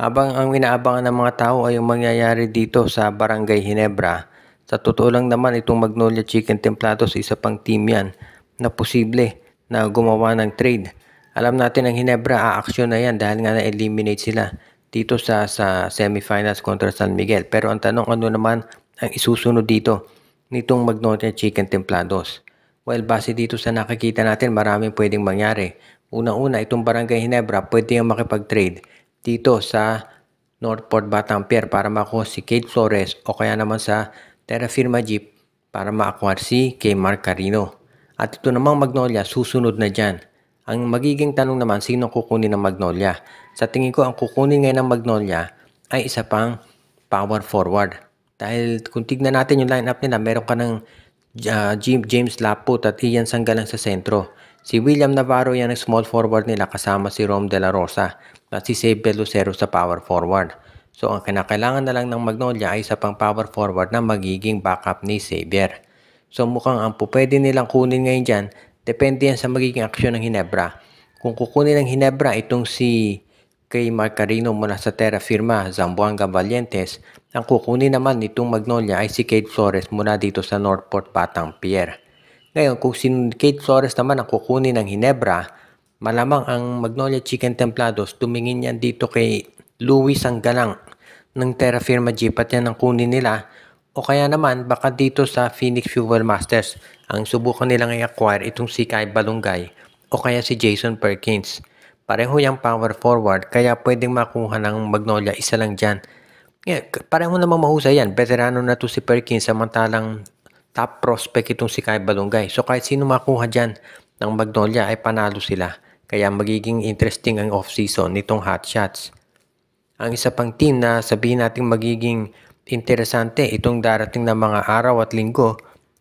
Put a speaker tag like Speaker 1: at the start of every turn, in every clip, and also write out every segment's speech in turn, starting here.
Speaker 1: Habang ang inaabangan ng mga tao ay yung mangyayari dito sa Barangay Ginebra, sa totoo lang naman itong Magnolia Chicken Templados isa pang team yan na posible na gumawa ng trade. Alam natin ang Ginebra aaksyon na yan dahil nga na-eliminate sila dito sa semifinals kontra San Miguel. Pero ang tanong ano naman ang isusunod dito nitong Magnolia Chicken Templados? Well, base dito sa nakikita natin maraming pwedeng mangyari. Unang-una itong Barangay Ginebra pwede yung makipag-trade dito sa Northport Batampier para makuha si Kate Flores o kaya naman sa Terra Firma Jeep para ma-acquire si kay Mark Carino. At ito namang Magnolia susunod na dyan. Ang magiging tanong naman sino kukunin ng Magnolia. Sa tingin ko ang kukunin ngayon ng Magnolia ay isa pang power forward. Dahil kung tignan natin yung lineup nila, meron ka ng James Laput at Ian Sanggalang sa sentro. Si William Navarro yan ang small forward nila kasama si Rom De La Rosa at si Xavier Lucero sa power forward. So ang kinakailangan na lang ng Magnolia ay isa pang power forward na magiging backup ni Xavier. So mukhang ang pwede nilang kunin ngayon dyan, depende yan sa magiging aksyon ng Ginebra. Kung kukunin ng Ginebra itong si kay Mark Carino mula sa Terra Firma Zamboanga Valientes, ang kukunin naman nitong Magnolia ay si Kate Flores mula dito sa Northport Batampier. Ngayon, kung si Kate Flores naman ang kukunin ng Ginebra, malamang ang Magnolia Chicken Templados tumingin yan dito kay Louis Sanggalang ng Terra Firma Jeep at yan ang kunin nila. O kaya naman, baka dito sa Phoenix Fuel Masters, ang subukan nilang i-acquire itong si Kai Balungay o kaya si Jason Perkins. Pareho yung power forward kaya pwedeng makuha ng Magnolia isa lang dyan. Pareho namang mahusay yan. Veterano na to si Perkins samantalang top prospect itong si Kai Balungay. So kahit sino makuha dyan ng Magnolia ay panalo sila. Kaya magiging interesting ang off-season nitong Hot Shots. Ang isa pang team na sabihin natin magiging interesante itong darating na mga araw at linggo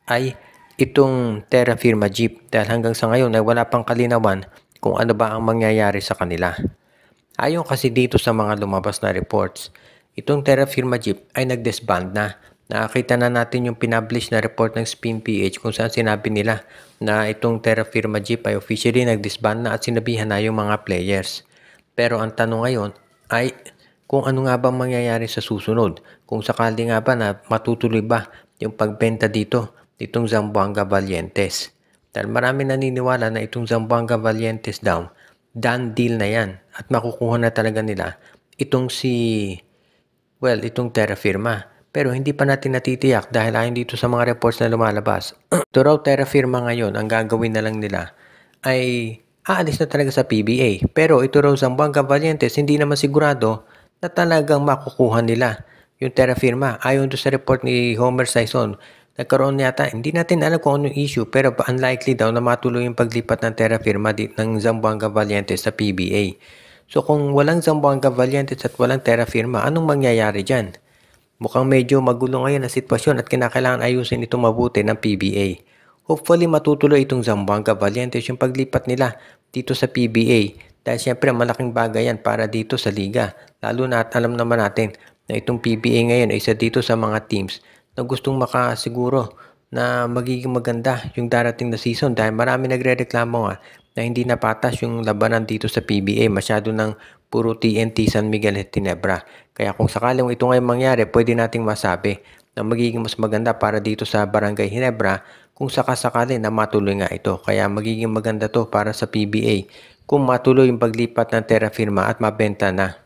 Speaker 1: ay itong Terra Firma Jeep. Dahil hanggang sa ngayon ay wala pang kalinawan kung ano ba ang mangyayari sa kanila. Ayon kasi dito sa mga lumabas na reports, itong Terra Firma Jeep ay nag-disband na. Nakakita na natin yung pinablish na report ng Spin PH kung saan sinabi nila na itong Terra Firma Jeep ay officially nag-disband na at sinabihan na yung mga players. Pero ang tanong ngayon ay kung ano nga ba mangyayari sa susunod. Kung sakali nga ba na matutuloy ba yung pagbenta dito, itong Zamboanga Valientes. Dahil marami naniniwala na itong Zamboanga Valientes daw, done deal na yan at makukuha na talaga nila itong itong Terra Firma. Pero hindi pa natin natitiyak dahil ayon dito sa mga reports na lumalabas. Ito raw Terra Firma ngayon, ang gagawin na lang nila ay aalis na talaga sa PBA. Pero ito raw Zamboanga Valientes, hindi naman sigurado na talagang makukuha nila yung Terra Firma. Ayon doon sa report ni Homer Sison, nagkaroon yata, hindi natin alam kung anong issue pero unlikely daw na matuloy yung paglipat ng Terra Firma ng Zamboanga Valientes sa PBA. So kung walang Zamboanga Valientes at walang Terra Firma, anong mangyayari dyan? Mukhang medyo magulo ngayon ang sitwasyon at kinakailangan ayusin ito mabuti ng PBA. Hopefully matutuloy itong Zamboanga Valientes yung paglipat nila dito sa PBA dahil syempre malaking bagay yan para dito sa liga. Lalo na at alam naman natin na itong PBA ngayon ay isa dito sa mga teams na gustong makasiguro na magiging maganda yung darating na season dahil marami nagre-reklamo nga na hindi napatas yung labanan dito sa PBA. Masyado ng puro TNT San Miguel at Ginebra. Kaya kung sakaling ito ngayon mangyari, pwede nating masabi na magiging mas maganda para dito sa Barangay Ginebra kung sakasakali na matuloy nga ito. Kaya magiging maganda to para sa PBA kung matuloy yung paglipat ng Terra Firma at mabenta na